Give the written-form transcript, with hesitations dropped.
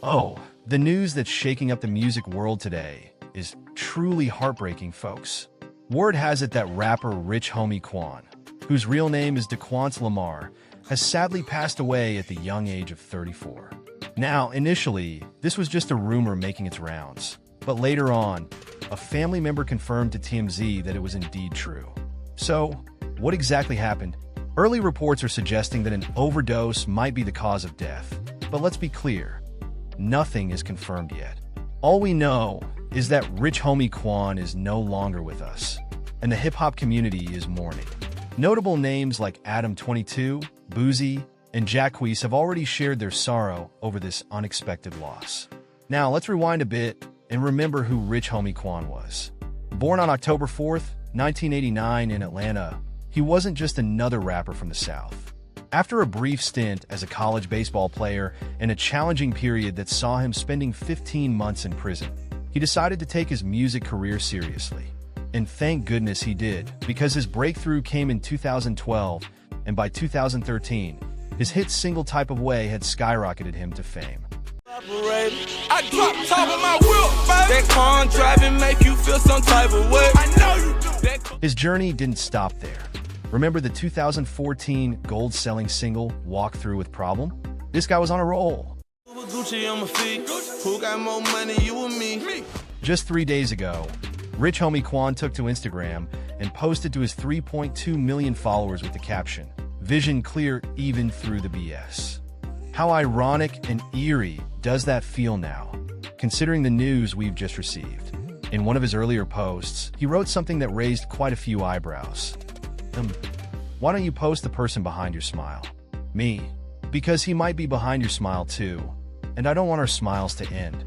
Oh, the news that's shaking up the music world today is truly heartbreaking, folks. Word has it that rapper Rich Homie Quan, whose real name is DeQuance Lamar, has sadly passed away at the young age of 34. Now, initially, this was just a rumor making its rounds, but later on, a family member confirmed to TMZ that it was indeed true. So, what exactly happened? Early reports are suggesting that an overdose might be the cause of death, but let's be clear, nothing is confirmed yet. All we know is that Rich Homie Quan is no longer with us, and the hip-hop community is mourning. Notable names like Adam22, Boozy, and Jacquees have already shared their sorrow over this unexpected loss. Now, let's rewind a bit and remember who Rich Homie Quan was. Born on October 4th, 1989 in Atlanta, he wasn't just another rapper from the South. After a brief stint as a college baseball player and a challenging period that saw him spending 15 months in prison, he decided to take his music career seriously. And thank goodness he did, because his breakthrough came in 2012, and by 2013, his hit single Type of Way had skyrocketed him to fame. I drop top of my whip, that Quan driving make you feel some type of way. I know you do. His journey didn't stop there. Remember the 2014 gold-selling single, Walk Through with Problem? This guy was on a roll. Gucci on my feet. Who got more money, you or me? Just 3 days ago, Rich Homie Quan took to Instagram and posted to his 3.2 million followers with the caption, "Vision clear even through the BS." How ironic and eerie does that feel now, considering the news we've just received? In one of his earlier posts, he wrote something that raised quite a few eyebrows. Why don't you post the person behind your smile? Me. Because he might be behind your smile too, and I don't want our smiles to end.